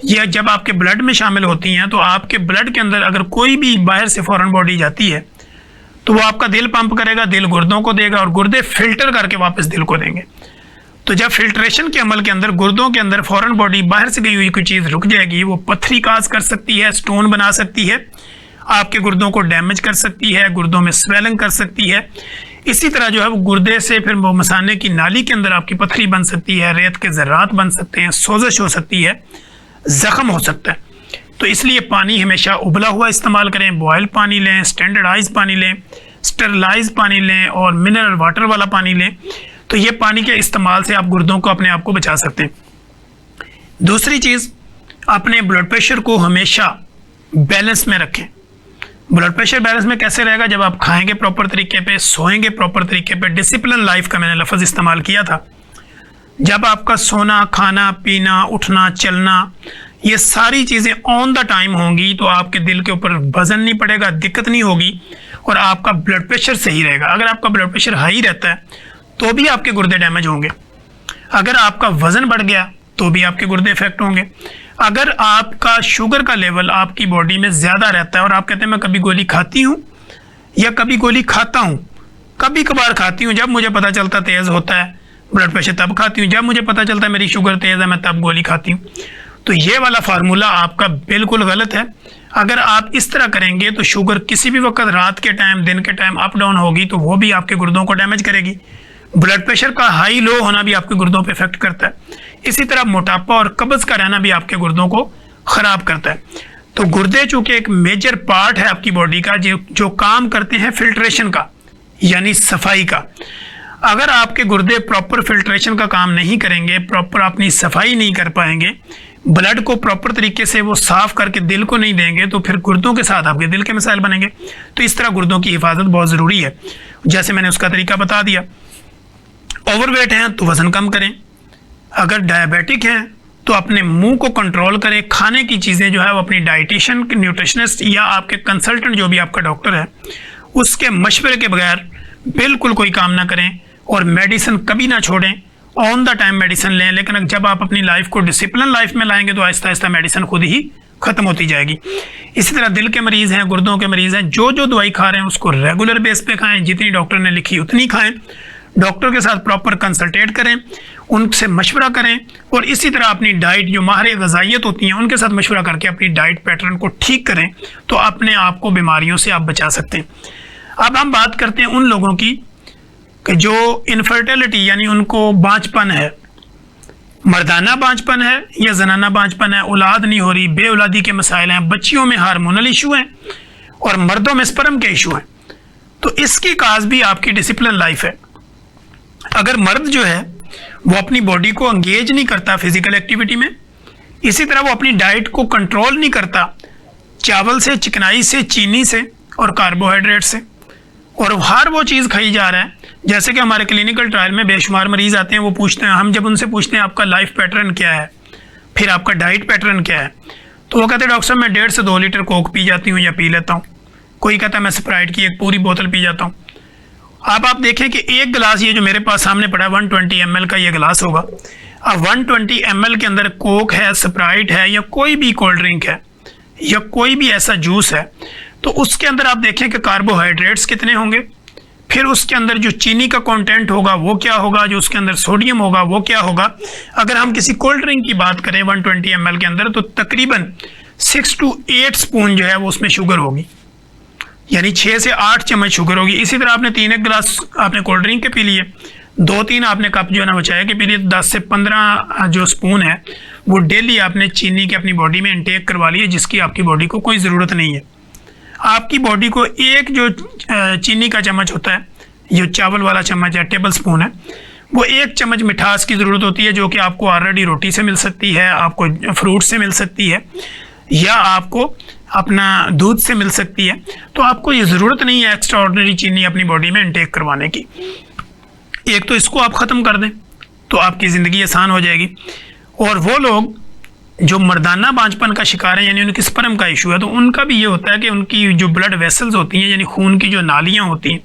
या जब आपके ब्लड में शामिल होती हैं, तो आपके ब्लड के अंदर अगर कोई भी बाहर से फॉरेन बॉडी जाती है तो वो आपका दिल पंप करेगा, दिल गुर्दों को देगा, और गुर्दे फिल्टर करके वापस दिल को देंगे। तो जब फिल्ट्रेशन के अमल के अंदर गुर्दों के अंदर फौरन बॉडी बाहर से गई हुई कोई चीज़ रुक जाएगी, वो पत्थरी काज कर सकती है, स्टोन बना सकती है, आपके गुर्दों को डैमेज कर सकती है, गुर्दों में स्वेलिंग कर सकती है। इसी तरह जो है वो गुर्दे से फिर वो मसाने की नाली के अंदर आपकी पत्थरी बन सकती है, रेत के ज़र्रात बन सकते हैं, सोजश हो सकती है, ज़ख्म हो सकता है। तो इसलिए पानी हमेशा उबला हुआ इस्तेमाल करें, बॉयल पानी लें, स्टैंडर्डाइज पानी लें, स्टरलाइज पानी लें और मिनरल वाटर वाला पानी लें। तो ये पानी के इस्तेमाल से आप गुर्दों को अपने आप को बचा सकते हैं। दूसरी चीज़, अपने ब्लड प्रेशर को हमेशा बैलेंस में रखें। ब्लड प्रेशर बैलेंस में कैसे रहेगा? जब आप खाएंगे प्रॉपर तरीके पे, सोएंगे प्रॉपर तरीके पे, डिसिप्लिन लाइफ का मैंने लफ्ज़ इस्तेमाल किया था। जब आपका सोना, खाना, पीना, उठना, चलना, ये सारी चीज़ें ऑन द टाइम होंगी तो आपके दिल के ऊपर वजन नहीं पड़ेगा, दिक्कत नहीं होगी और आपका ब्लड प्रेशर सही रहेगा। अगर आपका ब्लड प्रेशर हाई रहता है तो भी आपके गुर्दे डैमेज होंगे। अगर आपका वज़न बढ़ गया तो भी आपके गुर्दे इफेक्ट होंगे। अगर आपका शुगर का लेवल आपकी बॉडी में ज़्यादा रहता है और आप कहते हैं मैं कभी गोली खाती हूँ या कभी गोली खाता हूँ, कभी कभार खाती हूँ, जब मुझे पता चलता तेज़ होता है ब्लड प्रेशर तब खाती हूँ, जब मुझे पता चलता है मेरी शुगर तेज़ है मैं तब गोली खाती हूँ, तो ये वाला फार्मूला आपका बिल्कुल गलत है। अगर आप इस तरह करेंगे तो शुगर किसी भी वक्त, रात के टाइम, दिन के टाइम अप डाउन होगी तो वो भी आपके गुर्दों को डैमेज करेगी। ब्लड प्रेशर का हाई लो होना भी आपके गुर्दों पे इफेक्ट करता है। इसी तरह मोटापा और कब्ज़ का रहना भी आपके गुर्दों को ख़राब करता है। तो गुर्दे चूँकि एक मेजर पार्ट है आपकी बॉडी का जो काम करते हैं फिल्ट्रेशन का, यानी सफाई का। अगर आपके गुर्दे प्रॉपर फिल्ट्रेशन का काम नहीं करेंगे, प्रॉपर अपनी सफाई नहीं कर पाएंगे, ब्लड को प्रॉपर तरीके से वो साफ़ करके दिल को नहीं देंगे तो फिर गुर्दों के साथ आपके दिल के मसाइल बनेंगे। तो इस तरह गुर्दों की हिफाजत बहुत ज़रूरी है, जैसे मैंने उसका तरीका बता दिया। ओवरवेट हैं तो वज़न कम करें, अगर डायबिटिक हैं तो अपने मुंह को कंट्रोल करें, खाने की चीज़ें जो है वो अपनी डाइटिशियन, न्यूट्रिशनिस्ट या आपके कंसल्टेंट जो भी आपका डॉक्टर है उसके मशवरे के बगैर बिल्कुल कोई काम ना करें और मेडिसिन कभी ना छोड़ें। ऑन द टाइम मेडिसिन लें, लेकिन जब आप अपनी लाइफ को डिसिप्लिन लाइफ में लाएंगे तो आहिस्ता आहिस्ता मेडिसिन खुद ही ख़त्म होती जाएगी। इसी तरह दिल के मरीज़ हैं, गुर्दों के मरीज़ हैं, जो जो दवाई खा रहे हैं उसको रेगुलर बेस पे खाएं, जितनी डॉक्टर ने लिखी उतनी खाएं, डॉक्टर के साथ प्रॉपर कंसल्टेट करें, उनसे मशवरा करें और इसी तरह अपनी डाइट, जो माहिर ग़िज़ाइयत होती हैं उनके साथ मशवरा करके अपनी डाइट पैटर्न को ठीक करें तो अपने आप को बीमारियों से आप बचा सकते हैं। अब हम बात करते हैं उन लोगों की कि जो इनफर्टिलिटी यानी उनको बांझपन है, मर्दाना बांझपन है या जनाना बांझपन है, औलाद नहीं हो रही, बे औलादी के मसाइल हैं, बच्चियों में हार्मोनल इशू हैं और मर्दों में स्पर्म के इशू हैं। तो इसकी काज भी आपकी डिसिप्लिन लाइफ है। अगर मर्द जो है वो अपनी बॉडी को एंगेज नहीं करता फिजिकल एक्टिविटी में, इसी तरह वो अपनी डाइट को कंट्रोल नहीं करता चावल से, चिकनाई से, चीनी से और कार्बोहाइड्रेट से, और हर वो चीज़ खाई जा रहा है। जैसे कि हमारे क्लिनिकल ट्रायल में बेशुमार मरीज़ आते हैं, वो पूछते हैं, हम जब उनसे पूछते हैं आपका लाइफ पैटर्न क्या है, फिर आपका डाइट पैटर्न क्या है, तो वो कहते हैं डॉक्टर साहब मैं 1.5 से 2 लीटर कोक पी जाती हूँ या पी लेता हूँ। कोई कहता है मैं स्प्राइट की एक पूरी बोतल पी जाता हूँ। अब आप देखें कि एक गिलास, ये जो मेरे पास सामने पड़ा है 120 ml का ये गिलास होगा। अब 120 ml के अंदर कोक है, स्प्राइट है या कोई भी कोल्ड ड्रिंक है या कोई भी ऐसा जूस है, तो उसके अंदर आप देखें कि कार्बोहाइड्रेट्स कितने होंगे, फिर उसके अंदर जो चीनी का कंटेंट होगा वो क्या होगा, जो उसके अंदर सोडियम होगा वो क्या होगा। अगर हम किसी कोल्ड ड्रिंक की बात करें 120 ml के अंदर, तो तकरीबन 6 to 8 स्पून जो है वो उसमें शुगर होगी, यानी 6 से 8 चम्मच शुगर होगी। इसी तरह आपने 3 गिलास आपने कोल्ड ड्रिंक के पी लिए, 2-3 आपने कप जो है ना बचाया के पी लिए, 10 से 15 जो स्पून है वो डेली आपने चीनी की अपनी बॉडी में इंटेक करवा लिए, जिसकी आपकी बॉडी को कोई ज़रूरत नहीं है। आपकी बॉडी को एक जो चीनी का चम्मच होता है, जो चावल वाला चम्मच है, टेबल स्पून है, वो 1 चम्मच मिठास की ज़रूरत होती है, जो कि आपको ऑलरेडी रोटी से मिल सकती है, आपको फ्रूट से मिल सकती है या आपको अपना दूध से मिल सकती है। तो आपको ये ज़रूरत नहीं है एक्स्ट्रा ऑर्डिनरी चीनी अपनी बॉडी में इंटेक करवाने की। एक तो इसको आप ख़त्म कर दें तो आपकी ज़िंदगी आसान हो जाएगी। और वो लोग जो मर्दाना बांझपन का शिकार है, यानी उनकी स्पर्म का इशू है, तो उनका भी ये होता है कि उनकी जो ब्लड वेसल्स होती हैं, यानी खून की जो नालियाँ होती हैं,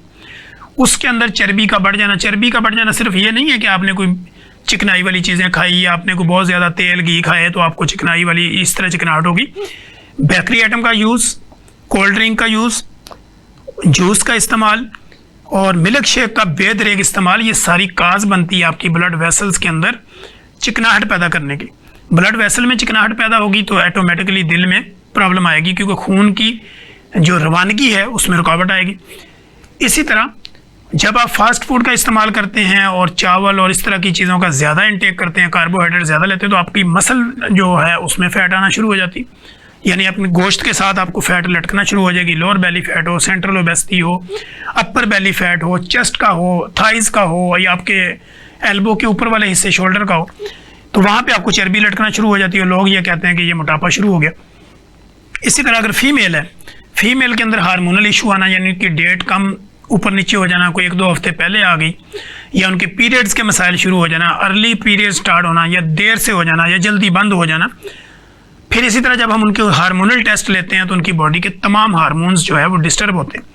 उसके अंदर चर्बी का बढ़ जाना। चर्बी का बढ़ जाना सिर्फ ये नहीं है कि आपने कोई चिकनाई वाली चीज़ें खाई या आपने कोई बहुत ज़्यादा तेल घी खाए तो आपको चिकनाई वाली इस तरह चिकनाहट होगी। बेकरी आइटम का यूज़, कोल्ड ड्रिंक का यूज़, जूस का इस्तेमाल और मिल्क शेक का बेदरेग इस्तेमाल, ये सारी काज बनती है आपकी ब्लड वेसल्स के अंदर चिकनाहट पैदा करने की। ब्लड वेसल में चिकनाहट पैदा होगी तो ऑटोमेटिकली दिल में प्रॉब्लम आएगी, क्योंकि खून की जो रवानगी है उसमें रुकावट आएगी। इसी तरह जब आप फास्ट फूड का इस्तेमाल करते हैं और चावल और इस तरह की चीज़ों का ज़्यादा इंटेक करते हैं, कार्बोहाइड्रेट ज़्यादा लेते हैं, तो आपकी मसल जो है उसमें फ़ैट आना शुरू हो जाती, यानी अपने गोश्त के साथ आपको फ़ैट लटकना शुरू हो जाएगी। लोअर बेली फैट हो, सेंट्रल ओबेसिटी हो, अपर बेली फैट हो, चेस्ट का हो, थाइज का हो, या आपके एल्बो के ऊपर वाले हिस्से शोल्डर का हो, तो वहाँ पे आपको चर्बी लटकना शुरू हो जाती है। लोग ये कहते हैं कि ये मोटापा शुरू हो गया। इसी तरह अगर फीमेल है, फीमेल के अंदर हार्मोनल इशू आना, यानी कि डेट कम ऊपर नीचे हो जाना, कोई 1-2 हफ्ते पहले आ गई, या उनके पीरियड्स के मसाइल शुरू हो जाना, अर्ली पीरियड स्टार्ट होना, या देर से हो जाना, या जल्दी बंद हो जाना। फिर इसी तरह जब हम उनके हार्मोनल टेस्ट लेते हैं तो उनकी बॉडी के तमाम हार्मोन्स जो है वो डिस्टर्ब होते हैं।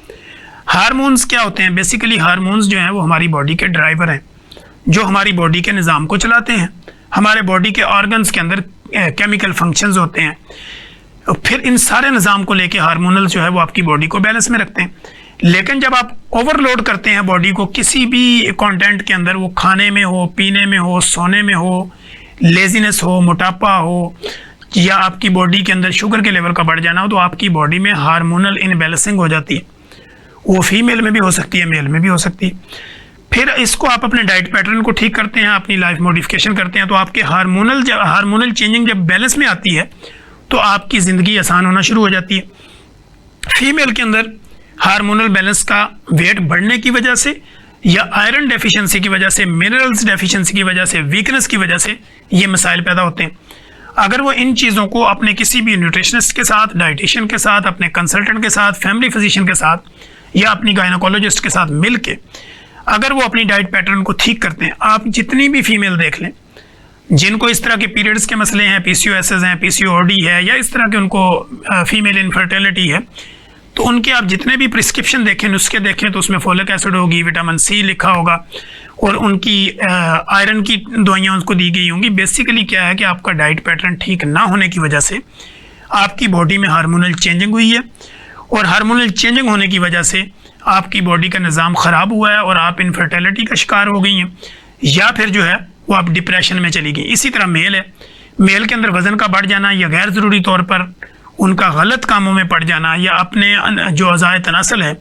हार्मोन्स क्या होते हैं? बेसिकली हार्मोन्स जो हैं वो हमारी बॉडी के ड्राइवर हैं, जो हमारी बॉडी के निज़ाम को चलाते हैं। हमारे बॉडी के ऑर्गन्स के अंदर केमिकल फंक्शंस होते हैं, फिर इन सारे निज़ाम को लेके हार्मोनल जो है वो आपकी बॉडी को बैलेंस में रखते हैं। लेकिन जब आप ओवरलोड करते हैं बॉडी को किसी भी कंटेंट के अंदर, वो खाने में हो, पीने में हो, सोने में हो, लेजीनेस हो, मोटापा हो, या आपकी बॉडी के अंदर शुगर के लेवल का बढ़ जाना हो, तो आपकी बॉडी में हार्मोनल इनबैलेंसिंग हो जाती है। वो फीमेल में भी हो सकती है, मेल में भी हो सकती है। फिर इसको आप अपने डाइट पैटर्न को ठीक करते हैं, अपनी लाइफ मॉडिफिकेशन करते हैं, तो आपके हार्मोनल चेंजिंग जब बैलेंस में आती है तो आपकी ज़िंदगी आसान होना शुरू हो जाती है। फीमेल के अंदर हार्मोनल बैलेंस का वेट बढ़ने की वजह से, या आयरन डेफिशिएंसी की वजह से, मिनरल्स डेफिशिएंसी की वजह से, वीकनेस की वजह से ये मसाइल पैदा होते हैं। अगर वो इन चीज़ों को अपने किसी भी न्यूट्रिशनिस्ट के साथ, डाइटिशियन के साथ, अपने कंसल्टेंट के साथ, फैमिली फिजिशियन के साथ, या अपनी गायनोकोलॉजिस्ट के साथ मिल के अगर वो अपनी डाइट पैटर्न को ठीक करते हैं, आप जितनी भी फीमेल देख लें जिनको इस तरह के पीरियड्स के मसले हैं, PCOS हैं, PCOD है, या इस तरह के उनको फीमेल इनफर्टिलिटी है, तो उनके आप जितने भी प्रिस्क्रिप्शन देखें, नुस्खे देखें, तो उसमें फोलिक एसिड होगी, विटामिन C लिखा होगा, और उनकी आयरन की दवाइयाँ उनको दी गई होंगी। बेसिकली क्या है कि आपका डाइट पैटर्न ठीक ना होने की वजह से आपकी बॉडी में हार्मोनल चेंजिंग हुई है, और हार्मोनल चेंजिंग होने की वजह से आपकी बॉडी का निज़ाम ख़राब हुआ है और आप इनफर्टिलिटी का शिकार हो गई हैं, या फिर जो है वो आप डिप्रेशन में चली गई। इसी तरह मेल है, मेल के अंदर वज़न का बढ़ जाना, या गैर ज़रूरी तौर पर उनका गलत कामों में पड़ जाना, या अपने जो अज़ाए तनासल है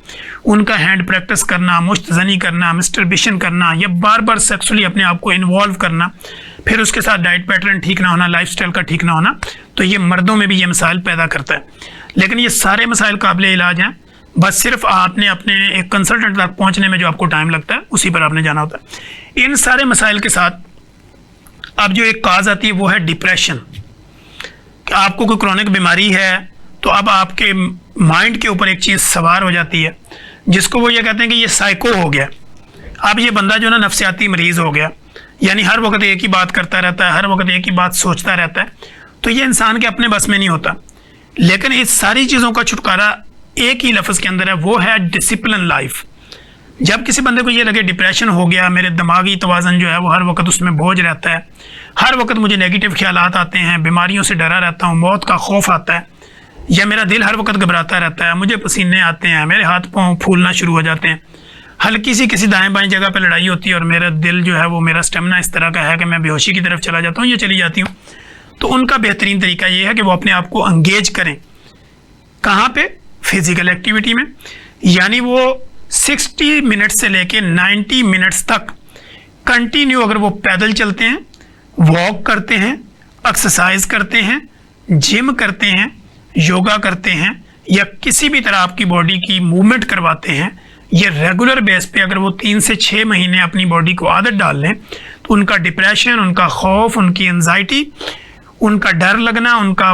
उनका हैंड प्रैक्टिस करना, मुश्तज़नी करना, मिस्टरबिशन करना, या बार बार सेक्सुअली अपने आप को इन्वॉल्व करना, फिर उसके साथ डाइट पैटर्न ठीक ना होना, लाइफस्टाइल का ठीक ना होना, तो ये मर्दों में भी ये मसाइल पैदा करता है। लेकिन ये सारे मसाइल काबिल इलाज हैं, बस सिर्फ आपने अपने एक कंसल्टेंट तक पहुँचने में जो आपको टाइम लगता है उसी पर आपने जाना होता है। इन सारे मसाइल के साथ अब जो एक काज आती है वो है डिप्रेशन। कि आपको कोई क्रोनिक बीमारी है तो अब आपके माइंड के ऊपर एक चीज़ सवार हो जाती है, जिसको वो ये कहते हैं कि ये साइको हो गया। अब ये बंदा जो ना नफ्सियाती मरीज़ हो गया, यानी हर वक्त एक ही बात करता रहता है, हर वक्त एक ही बात सोचता रहता है, तो ये इंसान के अपने बस में नहीं होता। लेकिन इस सारी चीज़ों का छुटकारा एक ही लफ्ज़ के अंदर है, वो है डिसिप्लिन लाइफ। जब किसी बंदे को ये लगे डिप्रेशन हो गया, मेरे दिमागी तवाज़न जो है वो हर वक्त उसमें बोझ रहता है, हर वक्त मुझे नेगेटिव ख्यालात आते हैं, बीमारियों से डरा रहता हूँ, मौत का खौफ आता है, या मेरा दिल हर वक्त घबराता रहता है, मुझे पसीने आते हैं, मेरे हाथ पाँव फूलना शुरू हो जाते हैं, हल्की सी किसी दाएं बाएं जगह पर लड़ाई होती है और मेरा दिल जो है वो, मेरा स्टेमिना इस तरह का है कि मैं बेहोशी की तरफ चला जाता हूँ या चली जाती हूँ, तो उनका बेहतरीन तरीका ये है कि वो अपने आप को एंगेज करें। कहाँ पे? फिजिकल एक्टिविटी में। यानी वो 60 मिनट से लेके 90 मिनट्स तक कंटिन्यू अगर वो पैदल चलते हैं, वॉक करते हैं, एक्सरसाइज करते हैं, जिम करते हैं, योगा करते हैं, या किसी भी तरह आपकी बॉडी की मूवमेंट करवाते हैं, ये रेगुलर बेस पे अगर वो 3 से 6 महीने अपनी बॉडी को आदत डाल लें, तो उनका डिप्रेशन, उनका खौफ, उनकी एंजाइटी, उनका डर लगना, उनका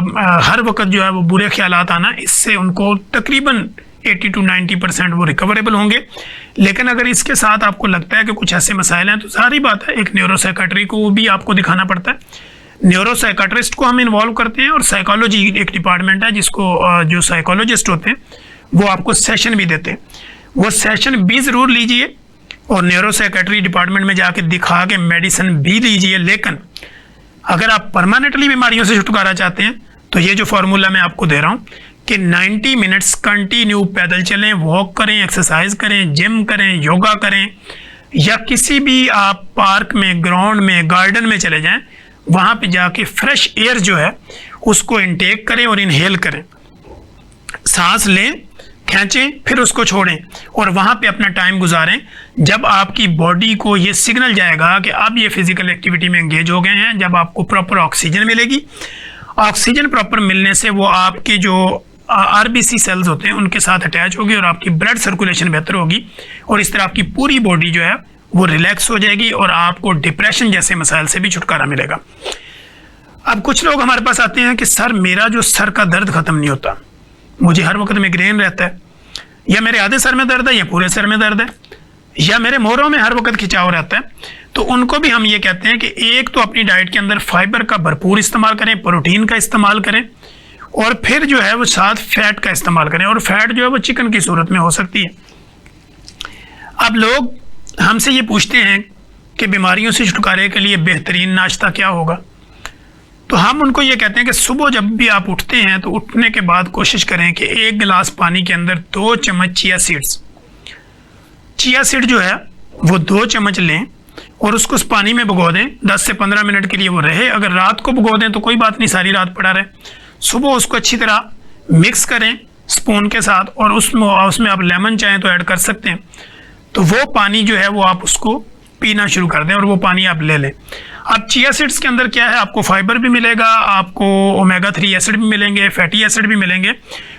हर वक्त जो है वो बुरे ख्यालात आना, इससे उनको तकरीबन 80 to 90% वो रिकवरेबल होंगे। लेकिन अगर इसके साथ आपको लगता है कि कुछ ऐसे मसाइल हैं, तो सारी बात है, एक न्यूरोसाइकेट्री को भी आपको दिखाना पड़ता है। न्यूरोसाइकेट्रिस्ट को हम इन्वॉल्व करते हैं, और साइकोलॉजी एक डिपार्टमेंट है जिसको जो साइकोलॉजिस्ट होते हैं वो आपको सेशन भी देते हैं। वो सेशन भी ज़रूर लीजिए और न्यूरोसाइकेट्री डिपार्टमेंट में जाके दिखा के मेडिसिन भी लीजिए। लेकिन अगर आप परमानेंटली बीमारियों से छुटकारा चाहते हैं तो ये जो फार्मूला मैं आपको दे रहा हूँ कि 90 मिनट्स कंटिन्यू पैदल चलें, वॉक करें, एक्सरसाइज करें, जिम करें, योगा करें, या किसी भी आप पार्क में, ग्राउंड में, गार्डन में चले जाएं, वहाँ पे जाके फ्रेश एयर जो है उसको इनटेक करें और इनहेल करें, सांस लें, खींचें, फिर उसको छोड़ें और वहाँ पे अपना टाइम गुजारें। जब आपकी बॉडी को ये सिग्नल जाएगा कि अब ये फिजिकल एक्टिविटी में एंगेज हो गए हैं, जब आपको प्रॉपर ऑक्सीजन मिलेगी, ऑक्सीजन प्रॉपर मिलने से वो आपके जो आरबीसी सेल्स होते हैं उनके साथ अटैच होगी और आपकी ब्लड सर्कुलेशन बेहतर होगी और इस तरह आपकी पूरी बॉडी जो है वो रिलैक्स हो जाएगी और आपको डिप्रेशन जैसे मसाइल से भी छुटकारा मिलेगा। अब कुछ लोग हमारे पास आते हैं कि सर मेरा जो सर का दर्द खत्म नहीं होता, मुझे हर वक्त माइग्रेन रहता है, या मेरे आधे सर में दर्द है या पूरे सर में दर्द है, या मेरे मोहरों में हर वक्त खिंचाव रहता है। तो उनको भी हम ये कहते हैं कि एक तो अपनी डाइट के अंदर फाइबर का भरपूर इस्तेमाल करें, प्रोटीन का इस्तेमाल करें और फिर जो है वो साथ फैट का इस्तेमाल करें, और फैट जो है वो चिकन की सूरत में हो सकती है। अब लोग हमसे ये पूछते हैं कि बीमारियों से छुटकारे के लिए बेहतरीन नाश्ता क्या होगा, तो हम उनको ये कहते हैं कि सुबह जब भी आप उठते हैं तो उठने के बाद कोशिश करें कि 1 गिलास पानी के अंदर 2 चम्मच चिया सीड जो है वो 2 चम्मच लें और उसको उस पानी में भिगो दें, 10 से 15 मिनट के लिए वो रहे। अगर रात को भिगो दें तो कोई बात नहीं, सारी रात पड़ा रहे। सुबह उसको अच्छी तरह मिक्स करें स्पून के साथ और उसमें आप लेमन चाहें तो ऐड कर सकते हैं। तो वो पानी जो है वो आप उसको पीना शुरू कर दें और वो पानी आप ले लें। अब चिया सीड्स के अंदर क्या है, आपको फाइबर भी मिलेगा, आपको ओमेगा 3 एसिड भी मिलेंगे, फैटी एसिड भी मिलेंगे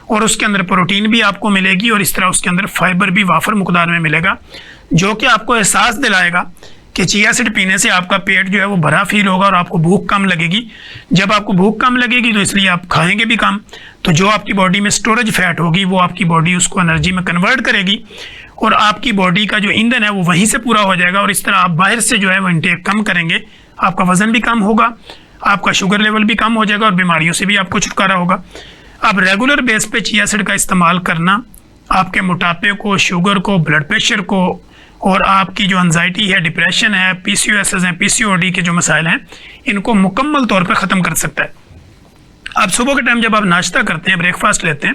और उसके अंदर प्रोटीन भी आपको मिलेगी और इस तरह उसके अंदर फाइबर भी वाफर मकदार में मिलेगा, जो कि आपको एहसास दिलाएगा कि चिया सीड पीने से आपका पेट जो है वो भरा फील होगा और आपको भूख कम लगेगी। जब आपको भूख कम लगेगी तो इसलिए आप खाएंगे भी कम, तो जो आपकी बॉडी में स्टोरेज फैट होगी वो आपकी बॉडी उसको एनर्जी में कन्वर्ट करेगी और आपकी बॉडी का जो ईंधन है वो वहीं से पूरा हो जाएगा और इस तरह आप बाहर से जो है वो इंटेक कम करेंगे, आपका वजन भी कम होगा, आपका शुगर लेवल भी कम हो जाएगा और बीमारियों से भी आपको छुटकारा होगा। अब रेगुलर बेस पे चिया सीड का इस्तेमाल करना आपके मोटापे को, शुगर को, ब्लड प्रेशर को और आपकी जो एंजाइटी है, डिप्रेशन है, पीसीओएस है, पीसीओडी के जो मसाइल हैं इनको मुकम्मल तौर पर ख़त्म कर सकता है। अब सुबह के टाइम जब आप नाश्ता करते हैं, ब्रेकफास्ट लेते हैं,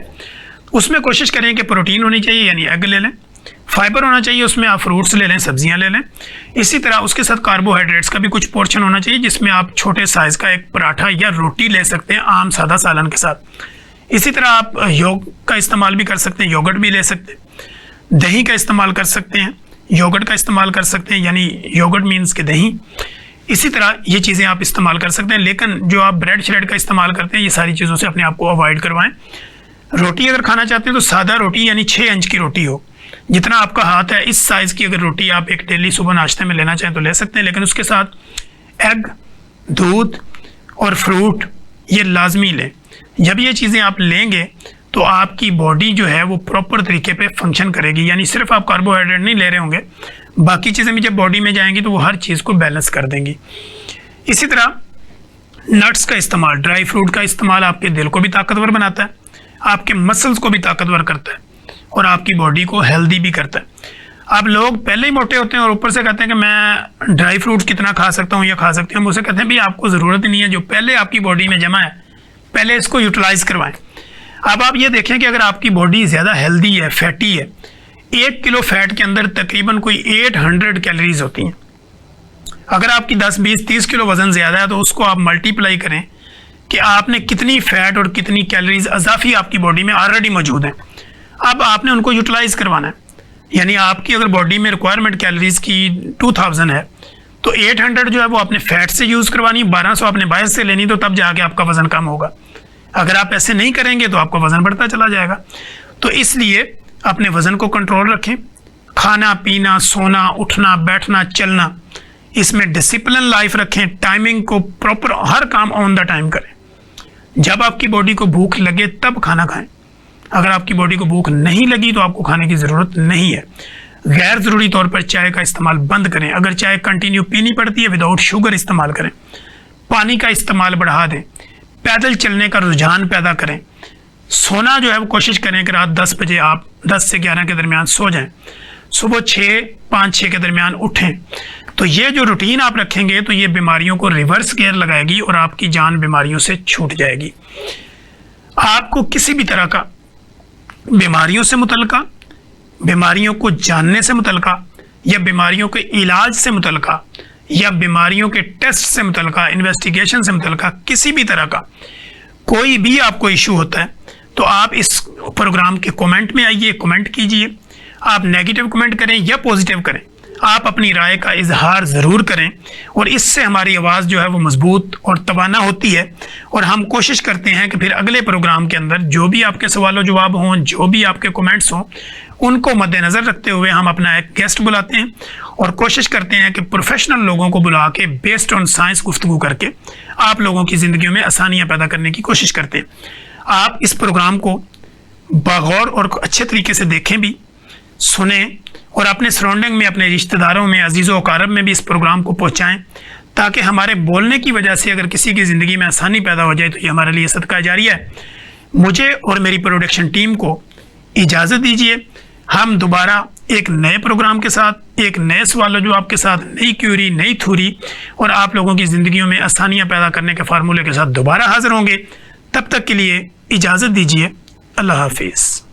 उसमें कोशिश करें कि प्रोटीन होनी चाहिए यानी एग ले लें, फाइबर होना चाहिए, उसमें आप फ्रूट्स ले लें, सब्जियां ले लें। इसी तरह उसके साथ कार्बोहाइड्रेट्स का भी कुछ पोर्शन होना चाहिए जिसमें आप छोटे साइज़ का एक पराठा या रोटी ले सकते हैं आम सादा सालन के साथ। इसी तरह आप योग का इस्तेमाल भी कर सकते हैं, योगर्ट भी ले सकते हैं, दही का इस्तेमाल कर सकते हैं, योगर्ट का इस्तेमाल कर सकते हैं यानी योगर्ट मीन्स के दही। इसी तरह ये चीज़ें आप इस्तेमाल कर सकते हैं, लेकिन जो आप ब्रेड श्रेड का इस्तेमाल करते हैं ये सारी चीज़ों से अपने आप को अवॉइड करवाएं। रोटी अगर खाना चाहते हैं तो सादा रोटी यानी 6 इंच की रोटी हो, जितना आपका हाथ है इस साइज़ की अगर रोटी आप एक डेली सुबह नाश्ते में लेना चाहें तो ले सकते हैं, लेकिन उसके साथ एग, दूध और फ्रूट ये लाजमी लें। जब ये चीज़ें आप लेंगे तो आपकी बॉडी जो है वो प्रॉपर तरीके पे फंक्शन करेगी, यानी सिर्फ आप कार्बोहाइड्रेट नहीं ले रहे होंगे, बाकी चीज़ें भी जब बॉडी में जाएंगी तो वो हर चीज़ को बैलेंस कर देंगी। इसी तरह नट्स का इस्तेमाल, ड्राई फ्रूट का इस्तेमाल आपके दिल को भी ताकतवर बनाता है, आपके मसल्स को भी ताकतवर करता है और आपकी बॉडी को हेल्दी भी करता है। अब लोग पहले ही मोटे होते हैं और ऊपर से कहते हैं कि मैं ड्राई फ्रूट कितना खा सकता हूँ या खा सकती हूँ। हम उसे कहते हैं भाई आपको ज़रूरत ही नहीं है, जो पहले आपकी बॉडी में जमा है पहले इसको यूटिलाइज करवाएं। अब आप ये देखें कि अगर आपकी बॉडी ज़्यादा हेल्दी है, फैटी है, 1 किलो फैट के अंदर तकरीबन कोई 800 कैलोरीज होती हैं। अगर आपकी 10, 20, 30 किलो वज़न ज़्यादा है तो उसको आप मल्टीप्लाई करें कि आपने कितनी फ़ैट और कितनी कैलोरीज अजाफी आपकी बॉडी में ऑलरेडी मौजूद हैं। अब आपने उनको यूटिलाइज करवाना है, यानी आपकी अगर बॉडी में रिक्वायरमेंट कैलोरीज की 2000 है तो 800 जो है वो आपने फैट से यूज़ करवानी, 1200 आपने बाहर से लेनी, तो तब जाके आपका वज़न कम होगा। अगर आप ऐसे नहीं करेंगे तो आपका वज़न बढ़ता चला जाएगा। तो इसलिए अपने वज़न को कंट्रोल रखें, खाना पीना, सोना, उठना, बैठना, चलना, इसमें डिसिप्लिन लाइफ रखें, टाइमिंग को प्रॉपर, हर काम ऑन द टाइम करें। जब आपकी बॉडी को भूख लगे तब खाना खाएं, अगर आपकी बॉडी को भूख नहीं लगी तो आपको खाने की ज़रूरत नहीं है। गैर ज़रूरी तौर पर चाय का इस्तेमाल बंद करें, अगर चाय कंटिन्यू पीनी पड़ती है विदाउट शुगर इस्तेमाल करें। पानी का इस्तेमाल बढ़ा दें, पैदल चलने का रुझान पैदा करें। सोना जो है वो कोशिश करें कि रात 10 बजे आप 10 से 11 के दरमियान सो जाएं, सुबह 5-6 के दरमियान उठें। तो ये जो रूटीन आप रखेंगे तो ये बीमारियों को रिवर्स गियर लगाएगी और आपकी जान बीमारियों से छूट जाएगी। आपको किसी भी तरह का बीमारियों से मुतल्लिका, बीमारियों को जानने से मुतल्लिका, या बीमारियों के इलाज से मुतल्लिका, या बीमारियों के टेस्ट से मुतल्लिका, इन्वेस्टिगेशन से मुतल्लिका किसी भी तरह का कोई भी आपको इशू होता है तो आप इस प्रोग्राम के कमेंट में आइए, कमेंट कीजिए। आप नेगेटिव कमेंट करें या पॉजिटिव करें, आप अपनी राय का इजहार ज़रूर करें और इससे हमारी आवाज़ जो है वो मजबूत और तवाना होती है। और हम कोशिश करते हैं कि फिर अगले प्रोग्राम के अंदर जो भी आपके सवाल जवाब हों, जो भी आपके कमेंट्स हों, उनको मद्देनज़र रखते हुए हम अपना एक गेस्ट बुलाते हैं और कोशिश करते हैं कि प्रोफेशनल लोगों को बुला के बेस्ड ऑन साइंस गुफ्तगू करके आप लोगों की ज़िंदगी में आसानियाँ पैदा करने की कोशिश करते हैं। आप इस प्रोग्राम को बगौर और अच्छे तरीके से देखें भी, सुने और अपने सराउंडिंग में, अपने रिश्तेदारों में, अजीज़ों अकारब में भी इस प्रोग्राम को पहुँचाएँ, ताकि हमारे बोलने की वजह से अगर किसी की ज़िंदगी में आसानी पैदा हो जाए तो ये हमारे लिए सदका जारिया है। मुझे और मेरी प्रोडक्शन टीम को इजाज़त दीजिए। हम दोबारा एक नए प्रोग्राम के साथ, एक नए सवाल जवाब के साथ, नई क्यूरी, नई थ्योरी और आप लोगों की ज़िंदगियों में आसानियाँ पैदा करने के फार्मूले के साथ दोबारा हाज़िर होंगे। तब तक के लिए इजाज़त दीजिए। अल्लाह हाफिज़।